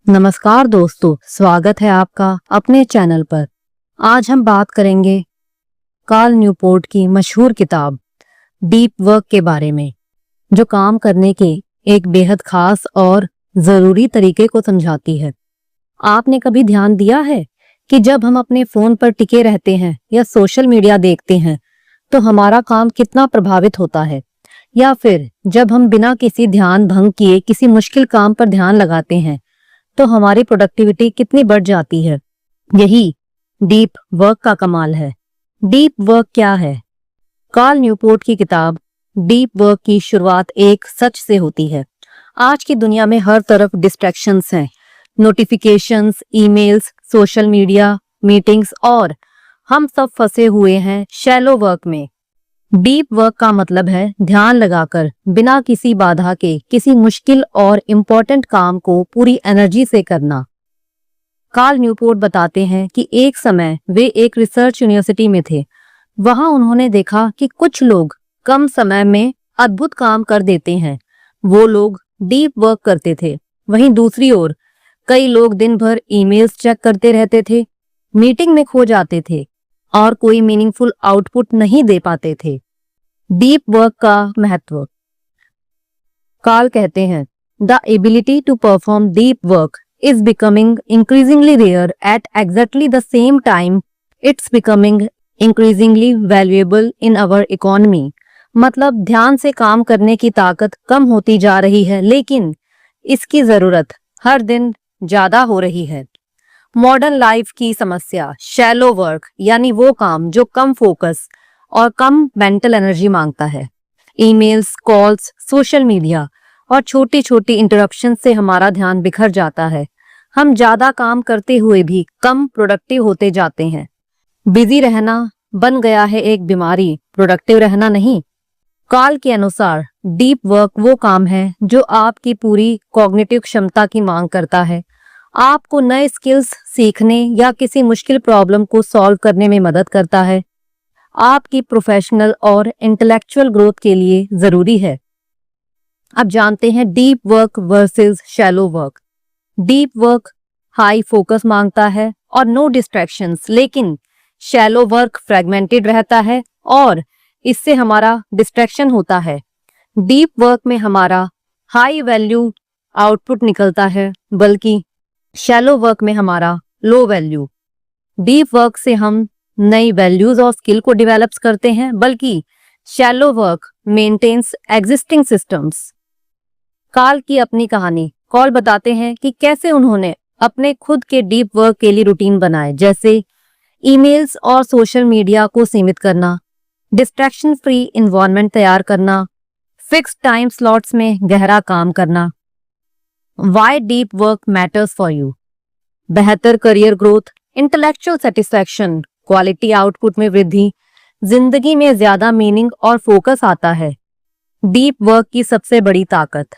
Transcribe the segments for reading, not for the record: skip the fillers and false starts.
नमस्कार दोस्तों, स्वागत है आपका अपने चैनल पर। आज हम बात करेंगे कार्ल न्यूपोर्ट की मशहूर किताब डीप वर्क के बारे में, जो काम करने के एक बेहद खास और जरूरी तरीके को समझाती है। आपने कभी ध्यान दिया है कि जब हम अपने फोन पर टिके रहते हैं या सोशल मीडिया देखते हैं तो हमारा काम कितना प्रभावित होता है, या फिर जब हम बिना किसी ध्यान भंग किए किसी मुश्किल काम पर ध्यान लगाते हैं तो हमारी प्रोडक्टिविटी कितनी बढ़ जाती है। यही डीप वर्क का कमाल है। डीप वर्क क्या है? कार्ल न्यूपोर्ट की किताब डीप वर्क की शुरुआत एक सच से होती है। आज की दुनिया में हर तरफ डिस्ट्रैक्शंस हैं, notifications, emails, social media, meetings, और हम सब फंसे हुए हैं शैलो वर्क में। डीप वर्क का मतलब है ध्यान लगाकर बिना किसी बाधा के किसी मुश्किल और इम्पोर्टेंट काम को पूरी एनर्जी से करना। कार्ल न्यूपोर्ट बताते हैं कि एक समय वे एक रिसर्च यूनिवर्सिटी में थे। वहां उन्होंने देखा कि कुछ लोग कम समय में अद्भुत काम कर देते हैं। वो लोग डीप वर्क करते थे। वहीं दूसरी ओर कई लोग दिन भर ईमेल्स चेक करते रहते थे, मीटिंग में खो जाते थे और कोई मीनिंगफुल आउटपुट नहीं दे पाते थे। डीप वर्क का महत्व। कार्ल कहते हैं, the ability to perform deep work is becoming increasingly rare at exactly the same time it's becoming increasingly valuable in our economy. मतलब ध्यान से काम करने की ताकत कम होती जा रही है, लेकिन इसकी जरूरत हर दिन ज्यादा हो रही है। मॉडर्न लाइफ की समस्या शैलो वर्क, यानी वो काम जो कम फोकस और कम मेंटल एनर्जी मांगता है। ईमेल्स, कॉल्स, सोशल मीडिया और छोटी छोटी इंटरप्शन से हमारा ध्यान बिखर जाता है। हम ज्यादा काम करते हुए भी कम प्रोडक्टिव होते जाते हैं। बिजी रहना बन गया है एक बीमारी, प्रोडक्टिव रहना नहीं। कार्ल के अनुसार डीप वर्क वो काम है जो आपकी पूरी कॉग्निटिव क्षमता की मांग करता है। आपको नए स्किल्स सीखने या किसी मुश्किल प्रॉब्लम को सॉल्व करने में मदद करता है। आपकी प्रोफेशनल और इंटेलेक्चुअल ग्रोथ के लिए जरूरी है। अब जानते हैं deep work versus shallow work. Deep work high focus मांगता है और नो डिस्ट्रैक्शंस, लेकिन शैलो वर्क फ्रेगमेंटेड रहता है और इससे हमारा डिस्ट्रैक्शन होता है। डीप वर्क में हमारा हाई वैल्यू आउटपुट निकलता है, बल्कि शैलो वर्क में हमारा लो वैल्यू। डीप वर्क से हम नई वैल्यूज और स्किल को डेवलप करते हैं, बल्कि shallow work maintains existing systems. Carl की अपनी कहानी। कार्ल बताते हैं कि कैसे उन्होंने अपने खुद के डीप वर्क के लिए रूटीन बनाए, जैसे ईमेल्स और सोशल मीडिया को सीमित करना, डिस्ट्रैक्शन फ्री एनवायरनमेंट तैयार करना, फिक्स टाइम स्लॉट्स में गहरा काम करना। Why deep work matters for you. बेहतर career growth, intellectual satisfaction, quality output में वृद्धि, जिंदगी में ज्यादा मीनिंग और फोकस आता है। डीप वर्क की सबसे बड़ी ताकत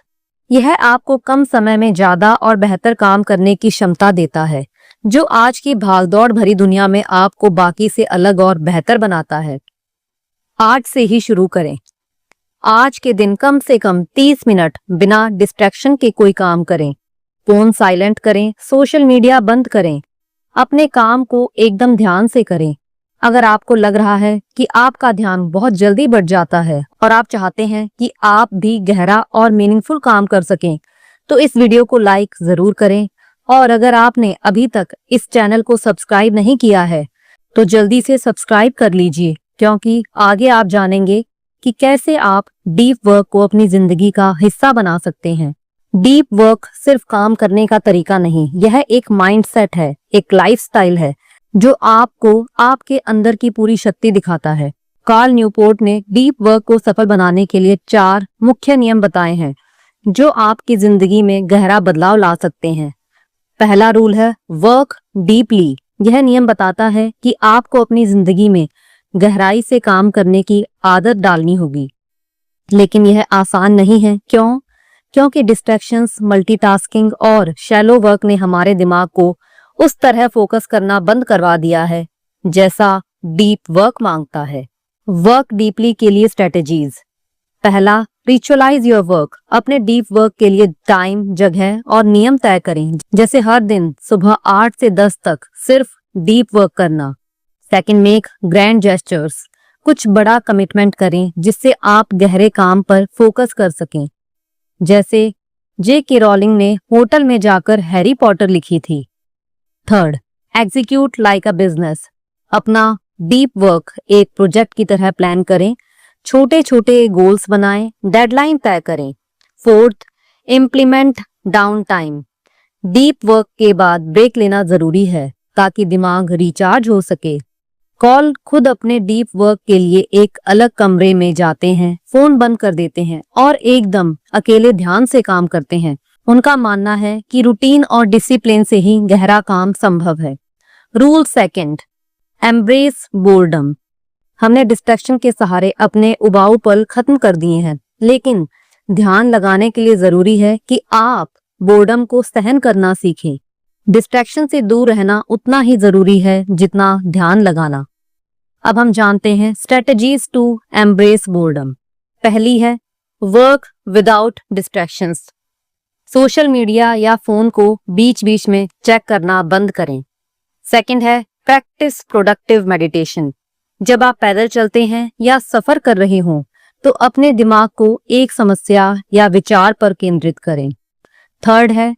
यह आपको कम समय में ज्यादा और बेहतर काम करने की क्षमता देता है, जो आज की भागदौड़ भरी दुनिया में आपको बाकी से अलग और बेहतर बनाता है। आज से ही शुरू करें। आज के दिन कम से कम 30 मिनट बिना डिस्ट्रैक्शन के कोई काम करें। फोन साइलेंट करें, सोशल मीडिया बंद करें। अपने काम को एकदम ध्यान से करें। अगर आपको लग रहा है कि आपका ध्यान बहुत जल्दी बढ़ जाता है और आप चाहते हैं कि आप भी गहरा और मीनिंगफुल काम कर सकें, तो इस वीडियो को लाइक जरूर करें। और अगर आपने अभी तक इस चैनल को सब्सक्राइब नहीं किया है तो जल्दी से सब्सक्राइब कर लीजिए, क्योंकि आगे आप जानेंगे कि कैसे आप डीप वर्क को अपनी जिंदगी का हिस्सा बना सकते हैं। डीप वर्क सिर्फ काम करने का तरीका नहीं, यह एक माइंडसेट है, एक लाइफस्टाइल है जो आपको आपके अंदर की पूरी शक्ति दिखाता है। कार्ल न्यूपोर्ट ने डीप वर्क को सफल बनाने के लिए 4 मुख्य नियम बताए हैं जो आपकी जिंदगी में गहरा बदलाव ला सकते हैं। पहला रूल है वर्क डीपली। यह नियम बताता है कि आपको अपनी जिंदगी में गहराई से काम करने की आदत डालनी होगी, लेकिन यह आसान नहीं है। क्यों? क्योंकि डिस्ट्रैक्शंस, मल्टीटास्किंग और शैलो वर्क ने हमारे दिमाग को उस तरह फोकस करना बंद करवा दिया है जैसा डीप वर्क मांगता है। वर्क डीपली के लिए स्ट्रेटेजीज। पहला, रिचुअलाइज योर वर्क। अपने डीप वर्क के लिए टाइम, जगह और नियम तय करें, जैसे हर दिन सुबह 8 से 10 तक सिर्फ डीप वर्क करना। Second, make grand gestures. कुछ बड़ा कमिटमेंट करें जिससे आप गहरे काम पर फोकस कर सकें, जैसे J.K. रॉलिंग ने होटल में जाकर हैरी पॉटर लिखी थी। Third, execute like a business. अपना डीप वर्क एक प्रोजेक्ट की तरह प्लान करें, छोटे छोटे गोल्स बनाएं, डेडलाइन तय करें। Fourth, implement down time. Deep work के बाद ब्रेक लेना जरूरी है ताकि दिमाग रिचार्ज हो सके। कॉल खुद अपने डीप वर्क के लिए एक अलग कमरे में जाते हैं, फोन बंद कर देते हैं और एकदम अकेले ध्यान से काम करते हैं। उनका मानना है कि रूटीन और डिसिप्लिन से ही गहरा काम संभव है। Rule second, embrace boredom. हमने डिस्ट्रैक्शन के सहारे अपने उबाऊ पल खत्म कर दिए हैं, लेकिन ध्यान लगाने के लिए जरूरी है कि आप बोर्डम को सहन करना सीखें। डिस्ट्रैक्शन से दूर रहना उतना ही जरूरी है जितना ध्यान लगाना। अब हम जानते हैं स्ट्रेटजीज टू एम्ब्रेस बोर्डम। पहली है work without distractions. Social media या फोन को बीच बीच में चेक करना बंद करें। सेकंड है प्रैक्टिस प्रोडक्टिव मेडिटेशन। जब आप पैदल चलते हैं या सफर कर रहे हों तो अपने दिमाग को एक समस्या या विचार पर केंद्रित करें। थर्ड है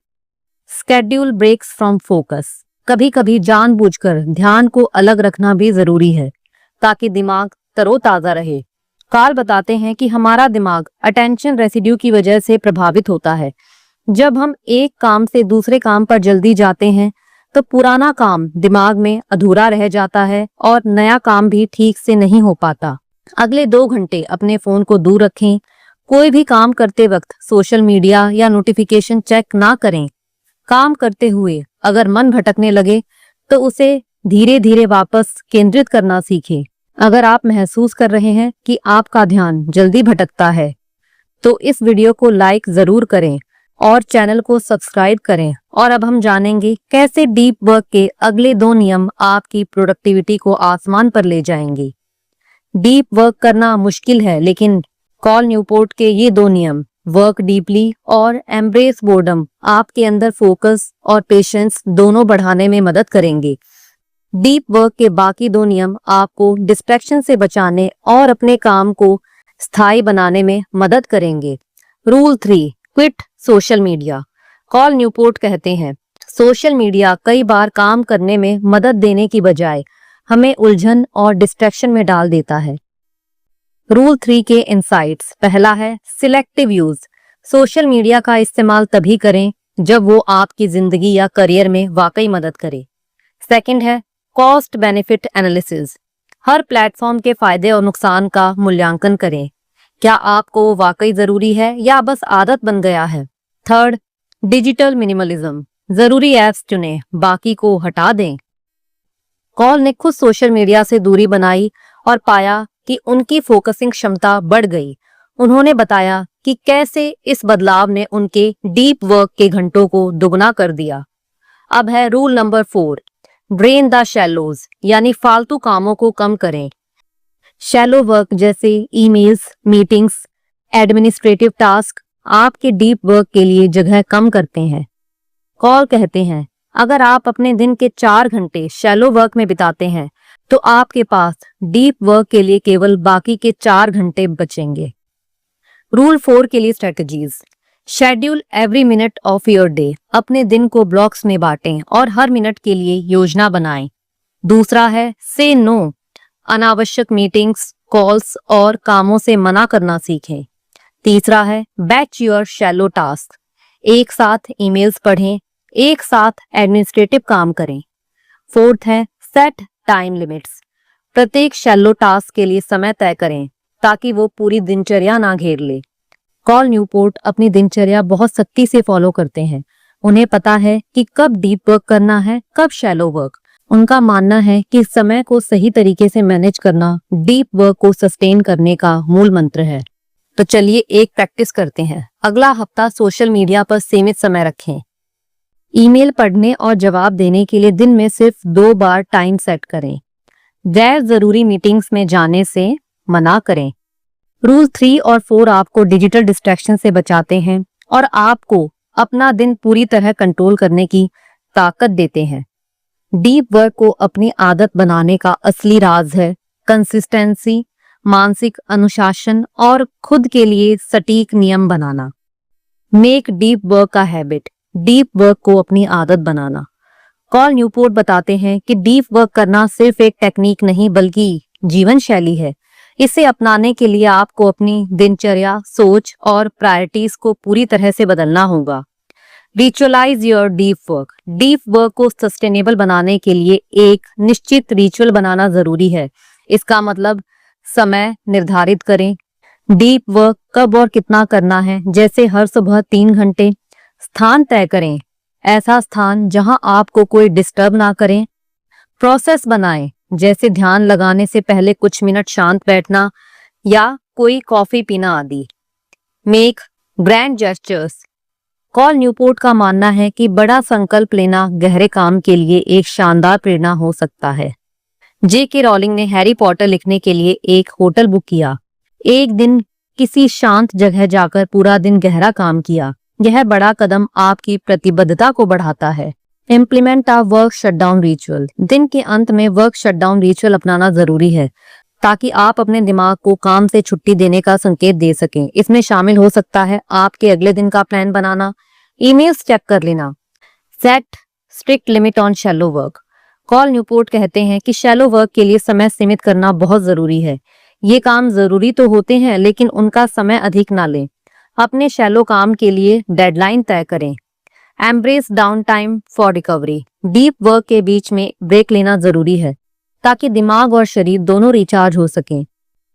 स्केड्यूल ब्रेक्स फ्रॉम फोकस। कभी कभी जानबूझकर ध्यान को अलग रखना भी जरूरी है ताकि दिमाग तरोताजा रहे। कार्ल बताते हैं कि हमारा दिमाग अटेंशन रेसिड्यू की वजह से प्रभावित होता है। जब हम एक काम से दूसरे काम पर जल्दी जाते हैं तो पुराना काम दिमाग में अधूरा रह जाता है और नया काम भी ठीक से नहीं हो पाता। अगले 2 घंटे अपने फोन को दूर रखें। कोई भी काम करते वक्त सोशल मीडिया या नोटिफिकेशन चेक ना करें। काम करते हुए अगर मन भटकने लगे तो उसे धीरे धीरे वापस केंद्रित करना सीखें। अगर आप महसूस कर रहे हैं कि आपका ध्यान जल्दी भटकता है तो इस वीडियो को लाइक जरूर करें और चैनल को सब्सक्राइब करें। और अब हम जानेंगे कैसे डीप वर्क के अगले 2 नियम आपकी प्रोडक्टिविटी को आसमान पर ले जाएंगे। डीप वर्क करना मुश्किल है, लेकिन कॉल न्यूपोर्ट के ये 2 नियम, वर्क डीपली और एम्ब्रेस बोर्डम, आपके अंदर फोकस और पेशेंस दोनों बढ़ाने में मदद करेंगे। डीप वर्क के बाकी 2 नियम आपको डिस्ट्रैक्शन से बचाने और अपने काम को स्थायी बनाने में मदद करेंगे। Rule 3, quit social media. Call Newport कहते हैं सोशल मीडिया कई बार काम करने में मदद देने की बजाय हमें उलझन और डिस्ट्रैक्शन में डाल देता है। रूल 3 के इनसाइट्स। पहला है सिलेक्टिव यूज। सोशल मीडिया का इस्तेमाल तभी करें जब वो आपकी जिंदगी या करियर में वाकई मदद करे। सेकंड है कॉस्ट बेनिफिट एनालिसिस। हर प्लेटफॉर्म के फायदे और नुकसान का मूल्यांकन करें। क्या आपको वाकई जरूरी है या बस आदत बन गया है। Third, digital minimalism. जरूरी ऐप्स चुनें, बाकी को हटा दें। कॉल ने खुद सोशल मीडिया से दूरी बनाई और पाया कि उनकी फोकसिंग क्षमता बढ़ गई। उन्होंने बताया कि कैसे इस बदलाव ने उनके डीप वर्क के घंटों को दुगना कर दिया। अब है rule number 4, drain the shallows, यानी फालतू कामों को कम करें। शैलो वर्क जैसे ईमेल्स, मीटिंग्स, एडमिनिस्ट्रेटिव टास्क आपके डीप वर्क के लिए जगह कम करते हैं। कॉल कहते हैं अगर आप अपने दिन के 4 घंटे शैलो वर्क में बिताते हैं तो आपके पास डीप वर्क के लिए केवल बाकी के 4 घंटे बचेंगे। रूल 4 के लिए strategies. Schedule every minute of your day. अपने दिन को ब्लॉक्स में बांटें और हर मिनट के लिए योजना बनाएं। दूसरा है से नो। अनावश्यक मीटिंग्स, कॉल्स और कामों से मना करना सीखें। तीसरा है बैच योर शैलो टास्क। एक साथ ईमेल्स पढ़ें, एक साथ एडमिनिस्ट्रेटिव काम करें। फोर्थ है सेट टाइम लिमिट्स। प्रत्येक शैलो टास्क के लिए समय तय करें ताकि वो पूरी दिनचर्या ना घेर ले। कॉल न्यूपोर्ट अपनी दिनचर्या बहुत सख्ती से फॉलो करते हैं। उन्हें पता है कि कब डीप वर्क करना है, कब शैलो वर्क। उनका मानना है कि समय को सही तरीके से मैनेज करना डीप वर्क को सस्टेन करने का मूल मंत्र है। तो चलिए एक प्रैक्टिस करते हैं। अगला हफ्ता सोशल मीडिया पर सीमित समय रखें। ईमेल पढ़ने और जवाब देने के लिए दिन में सिर्फ 2 बार टाइम सेट करें। गैर जरूरी मीटिंग्स में जाने से मना करें। रूल 3 और 4 आपको डिजिटल डिस्ट्रैक्शन से बचाते हैं और आपको अपना दिन पूरी तरह कंट्रोल करने की ताकत देते हैं। डीप वर्क को अपनी आदत बनाने का असली राज है कंसिस्टेंसी, मानसिक अनुशासन और खुद के लिए सटीक नियम बनाना। मेक डीप वर्क का हैबिट, डीप वर्क को अपनी आदत बनाना। कॉल न्यूपोर्ट बताते हैं कि डीप वर्क करना सिर्फ एक टेक्निक नहीं बल्कि जीवन शैली है। इसे अपनाने के लिए आपको अपनी दिनचर्या, सोच और प्रायोरिटीज को पूरी तरह से बदलना होगा। Ritualise your deep work, deep work को सस्टेनेबल बनाने के लिए एक निश्चित रिचुअल बनाना जरूरी है। इसका मतलब समय निर्धारित करें, डीप वर्क कब और कितना करना है, जैसे हर सुबह 3 घंटे। स्थान तय करें, ऐसा स्थान जहां आपको कोई डिस्टर्ब ना करें। प्रोसेस बनाएं, जैसे ध्यान लगाने से पहले कुछ मिनट शांत बैठना या कोई कॉफी पीना आदि। Make grand gestures, call Newport का मानना है कि बड़ा संकल्प लेना गहरे काम के लिए एक शानदार प्रेरणा हो सकता है। J.K. रॉलिंग ने हैरी पॉटर लिखने के लिए एक होटल बुक किया, एक दिन किसी शांत जगह जाकर पूरा दिन गहरा काम किया। यह बड़ा कदम आपकी प्रतिबद्धता को बढ़ाता है। Implement a work shutdown ritual, दिन के अंत में वर्क शटडाउन रिचुअल अपनाना जरूरी है ताकि आप अपने दिमाग को काम से छुट्टी देने का संकेत दे सकें। इसमें शामिल हो सकता है आपके अगले दिन का प्लान बनाना, ईमेल्स चेक कर लेना। Set strict limit on shallow work, call Newport कहते हैं कि शैलो वर्क के लिए समय सीमित करना बहुत जरूरी है। ये काम जरूरी तो होते हैं लेकिन उनका समय अधिक ना लें। अपने शैलो काम के लिए डेडलाइन तय करें। Embrace down time for recovery, deep work के बीच में ब्रेक लेना जरूरी है ताकि दिमाग और शरीर दोनों रिचार्ज हो सकें।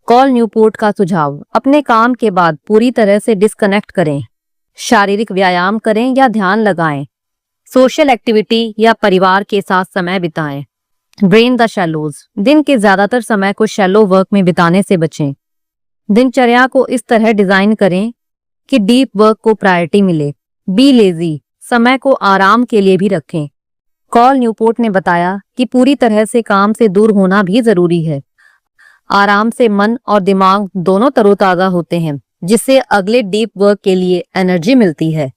कॉल न्यूपोर्ट का सुझाव, अपने काम के बाद पूरी तरह से डिस्कनेक्ट करें। शारीरिक व्यायाम करें या ध्यान लगाएं, सोशल एक्टिविटी या परिवार के साथ समय बिताएं। ड्रेन द शैलोज, दिन के ज्यादातर समय को शैलो वर्क में बिताने से बचें। दिनचर्या को इस तरह डिजाइन करें कि डीप वर्क को प्रायोरिटी मिले। बी लेजी, समय को आराम के लिए भी रखें। कॉल न्यूपोर्ट ने बताया कि पूरी तरह से काम से दूर होना भी जरूरी है। आराम से मन और दिमाग दोनों तरोताजा होते हैं, जिससे अगले डीप वर्क के लिए एनर्जी मिलती है।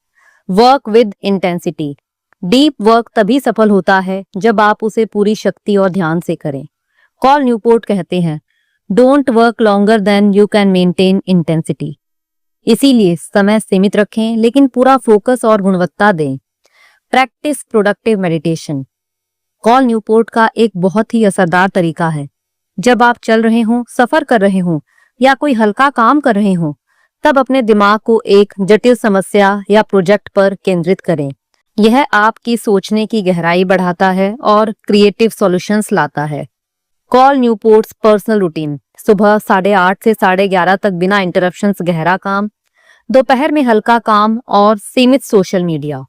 Work with intensity, deep work तभी सफल होता है जब आप उसे पूरी शक्ति और ध्यान से करें। कॉल न्यूपोर्ट कहते हैं, don't work longer than you can maintain intensity. इसीलिए समय सीमित रखें लेकिन पूरा फोकस और गुणवत्ता दें। Practice productive meditation, call Newport का एक बहुत ही असरदार तरीका है। जब आप चल रहे हों, सफर कर रहे हों या कोई हल्का काम कर रहे हों, तब अपने दिमाग को एक जटिल समस्या या प्रोजेक्ट पर केंद्रित करें। यह आपकी सोचने की गहराई बढ़ाता है और क्रिएटिव सॉल्यूशंस लाता है। कॉल न्यूपोर्ट्स पर्सनल रूटीन, सुबह 8:30 से 11:30 तक बिना इंटरप्शंस गहरा काम, दोपहर में हल्का काम और सीमित सोशल मीडिया,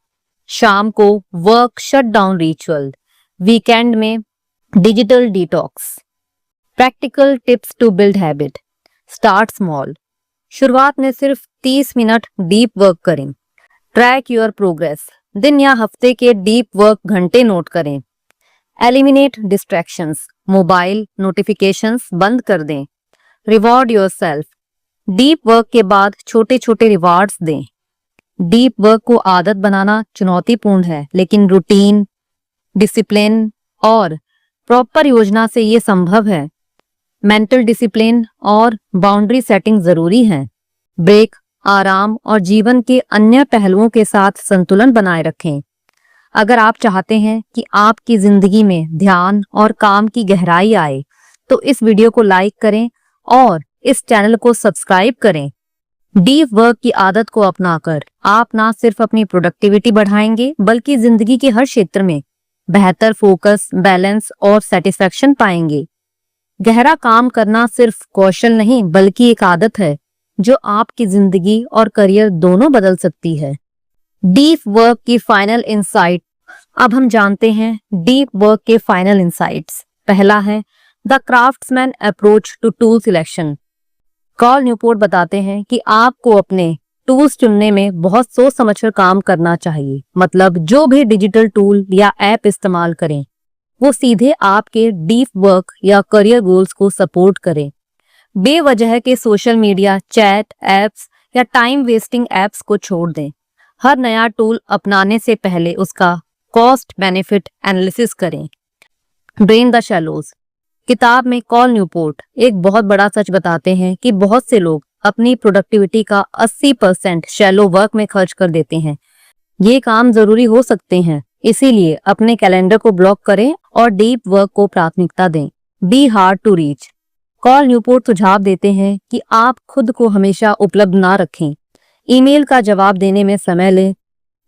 शाम को वर्क शटडाउन रिचुअल, वीकेंड में digital detox. Practical tips to build habit, start small, शुरुआत में सिर्फ 30 मिनट डीप वर्क करें। ट्रैक योर प्रोग्रेस, दिन या हफ्ते के डीप वर्क घंटे नोट करें। एलिमिनेट डिस्ट्रैक्शंस, मोबाइल नोटिफिकेशंस बंद कर दें। रिवॉर्ड योरसेल्फ, डीप वर्क के बाद छोटे छोटे रिवार्ड्स दें। डीप वर्क को आदत बनाना चुनौतीपूर्ण है, लेकिन रूटीन, डिसिप्लिन और प्रॉपर योजना से ये संभव है। मेंटल डिसिप्लिन और बाउंड्री सेटिंग जरूरी है। ब्रेक, आराम और जीवन के अन्य पहलुओं के साथ संतुलन बनाए रखें। अगर आप चाहते हैं कि आपकी जिंदगी में ध्यान और काम की गहराई आए, तो इस वीडियो को लाइक करें और इस चैनल को सब्सक्राइब करें। डीप वर्क की आदत को अपनाकर आप ना सिर्फ अपनी प्रोडक्टिविटी बढ़ाएंगे, बल्कि जिंदगी के हर क्षेत्र में बेहतर फोकस, बैलेंस और सेटिस्फैक्शन पाएंगे। गहरा काम करना सिर्फ कौशल नहीं, बल्कि एक आदत है जो आपकी जिंदगी और करियर दोनों बदल सकती है। डीप वर्क की फाइनल इंसाइट, अब हम जानते हैं डीप वर्क के फाइनल इंसाइट्स। पहला है the craftsman approach to tool selection. Cal Newport बताते हैं कि आपको अपने टूल्स चुनने में बहुत सोच समझकर काम करना चाहिए। मतलब जो भी डिजिटल टूल या ऐप इस्तेमाल करें, वो सीधे आपके डीप वर्क या करियर गोल्स को सपोर्ट करें। बेवजह के सोशल मीडिया, चैट एप्स या टाइम वेस्टिंग एप्स को छोड़ दें। हर नया टूल अपनाने से पहले उसका कॉस्ट बेनिफिट एनालिसिस करें। Drain the shallows. किताब में कॉल न्यूपोर्ट एक बहुत बड़ा सच बताते हैं कि बहुत से लोग अपनी प्रोडक्टिविटी का 80% शैलो वर्क में खर्च कर देते हैं। ये काम जरूरी हो सकते हैं, इसीलिए अपने कैलेंडर को ब्लॉक करें और डीप वर्क को प्राथमिकता दें। Be hard to reach. Cal Newport सुझाव देते हैं कि आप खुद को हमेशा उपलब्ध ना रखें। ईमेल का जवाब देने में समय लें।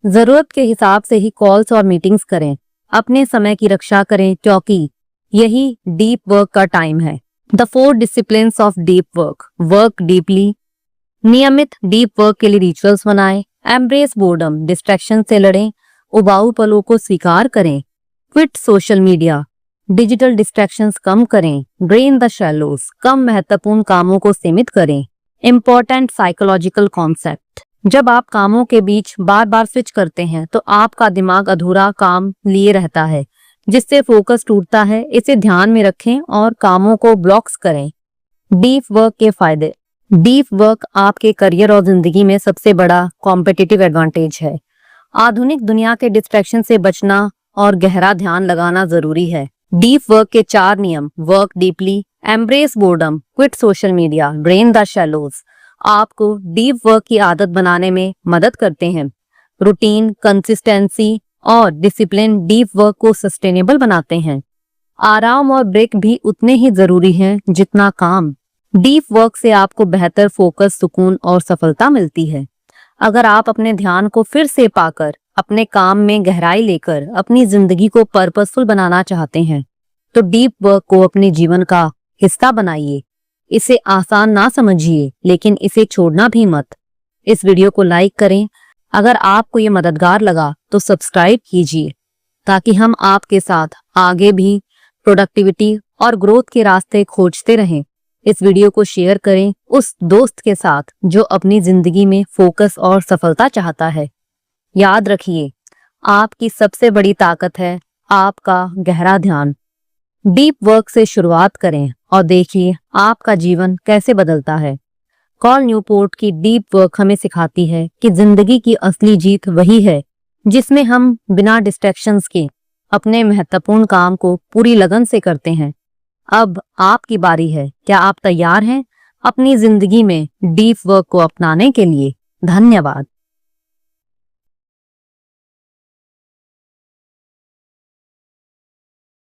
जरूरत के हिसाब से ही कॉल्स और मीटिंग्स करें। अपने समय की रक्षा करें क्योंकि यही डीप वर्क का टाइम है। The 4 disciplines of deep work. Work deeply. नियमित डीप वर्क के लिए रिचुअल्स बनाएं। Embrace boredom. डिस्ट्रैक्शन से लड़ें। उबाऊ पलों को स्वीकार करें। Quit social media. Digital distractions कम करें। Drain the shallows. कम महत्वपूर्ण कामों को सीमित करें। Important psychological concept. जब आप कामों के बीच बार बार स्विच करते हैं तो आपका दिमाग अधूरा काम लिए रहता है, जिससे फोकस टूटता है। इसे ध्यान में रखें और कामों को ब्लॉक्स करें। डीप वर्क के फायदे। डीप वर्क आपके करियर और जिंदगी में सबसे बड़ा कॉम्पिटिटिव एडवांटेज है। आधुनिक दुनिया के डिस्ट्रैक्शन से बचना और गहरा ध्यान लगाना जरूरी है। डीप वर्क के 4 नियम। Work deeply, embrace boredom, quit social media, drain the shallows आपको डीप वर्क की आदत बनाने में मदद करते हैं। रूटीन, कंसिस्टेंसी और डिसिप्लिन डीप वर्क को सस्टेनेबल बनाते हैं। आराम और ब्रेक भी उतने ही जरूरी हैं जितना काम। डीप वर्क से आपको बेहतर फोकस, सुकून और सफलता मिलती है। अगर आप अपने ध्यान को फिर से पाकर अपने काम में गहराई लेकर अपनी जिंदगी को पर्पसफुल बनाना चाहते हैं तो डीप वर्क को अपने जीवन का हिस्सा बनाइए। इसे आसान ना समझिए, लेकिन इसे छोड़ना भी मत। इस वीडियो को लाइक करें। अगर आपको ये मददगार लगा तो सब्सक्राइब कीजिए ताकि हम आपके साथ आगे भी प्रोडक्टिविटी और ग्रोथ के रास्ते खोजते रहें। इस वीडियो को शेयर करें उस दोस्त के साथ जो अपनी जिंदगी में फोकस और सफलता चाहता है। याद रखिए, आपकी सबसे बड़ी ताकत है आपका गहरा ध्यान। डीप वर्क से शुरुआत करें और देखिए आपका जीवन कैसे बदलता है। कॉल न्यूपोर्ट की डीप वर्क हमें सिखाती है कि जिंदगी की असली जीत वही है जिसमें हम बिना डिस्ट्रैक्शंस के अपने महत्वपूर्ण काम को पूरी लगन से करते हैं। अब आपकी बारी है। क्या आप तैयार हैं अपनी जिंदगी में डीप वर्क को अपनाने के लिए? धन्यवाद।